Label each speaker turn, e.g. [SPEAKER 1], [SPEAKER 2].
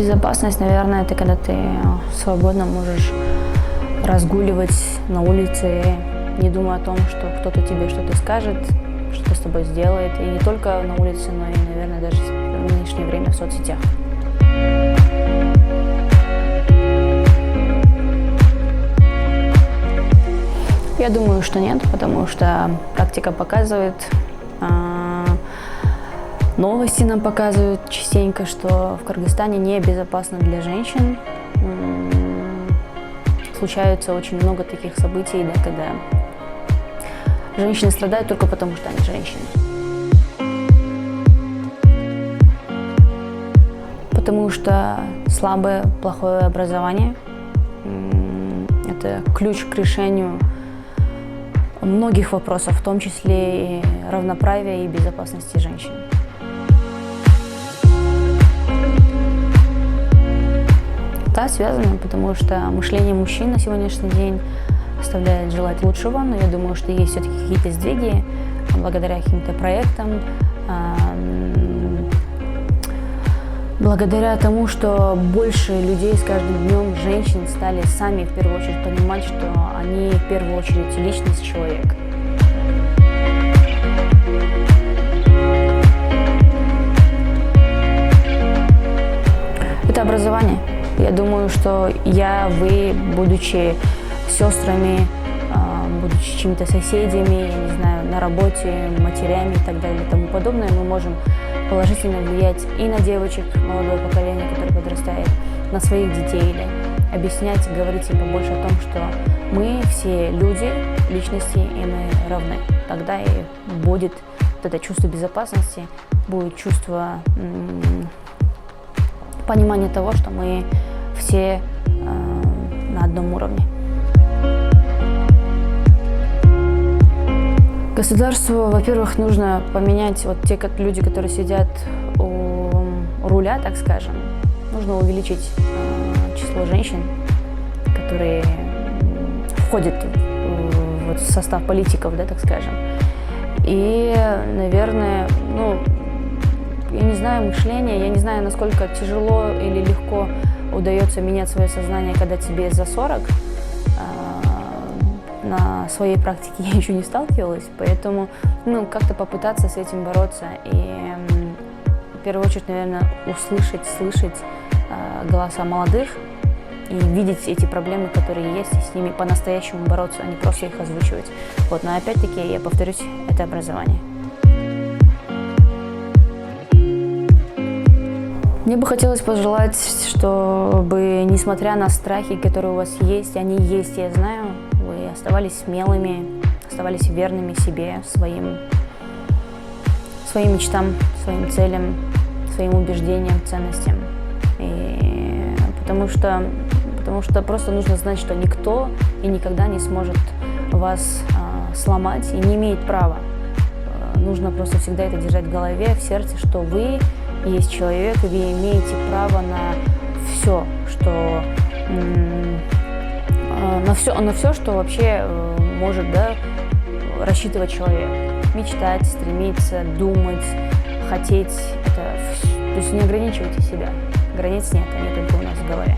[SPEAKER 1] Безопасность, наверное, это когда ты свободно можешь разгуливать на улице, не думая о том, что кто-то тебе что-то скажет, что-то с тобой сделает. И не только на улице, но и, наверное, даже в нынешнее время в соцсетях. Я думаю, что нет, потому что практика показывает, новости нам показывают частенько, что в Кыргызстане небезопасно для женщин. Случаются очень много таких событий, да, когда женщины страдают только потому, что они женщины. Потому что слабое, плохое образование – это ключ к решению многих вопросов, в том числе и равноправия и безопасности женщин. Да, связано, потому что мышление мужчин на сегодняшний день оставляет желать лучшего, но я думаю, что есть все-таки какие-то сдвиги благодаря каким-то проектам, благодаря тому, что больше людей с каждым днем, женщин, стали сами в первую очередь понимать, что они в первую очередь личность человека. Это образование. Я думаю, что вы, будучи сестрами, будучи чьими-то соседями, я не знаю, на работе, матерями и так далее и тому подобное, мы можем положительно влиять и на девочек, молодое поколение, которое подрастает, на своих детей, да, объяснять, говорить им побольше о том, что мы все люди, личности, и мы равны. Тогда и будет вот это чувство безопасности, будет чувство понимания того, что мы все на одном уровне. Государству, во-первых, нужно поменять вот те люди, которые сидят у руля, так скажем. Нужно увеличить число женщин, которые входят в состав политиков, да, так скажем. И, наверное, я не знаю мышления, я не знаю, насколько тяжело или легко удается менять свое сознание, когда тебе за 40. На своей практике я еще не сталкивалась, поэтому как-то попытаться с этим бороться и в первую очередь, наверное, слышать голоса молодых и видеть эти проблемы, которые есть, и с ними по-настоящему бороться, а не просто их озвучивать. Но опять-таки, я повторюсь, это образование. Мне бы хотелось пожелать, чтобы, несмотря на страхи, которые у вас есть, они есть, я знаю, вы оставались смелыми, оставались верными себе, своим мечтам, своим целям, своим убеждениям, ценностям. Потому что просто нужно знать, что никто и никогда не сможет вас сломать и не имеет права. Нужно просто всегда это держать в голове, в сердце, что вы есть человек, и вы имеете право на все, на все, что вообще может, рассчитывать человек. Мечтать, стремиться, думать, хотеть. То есть не ограничивайте себя. Границ нет, они только у нас в голове.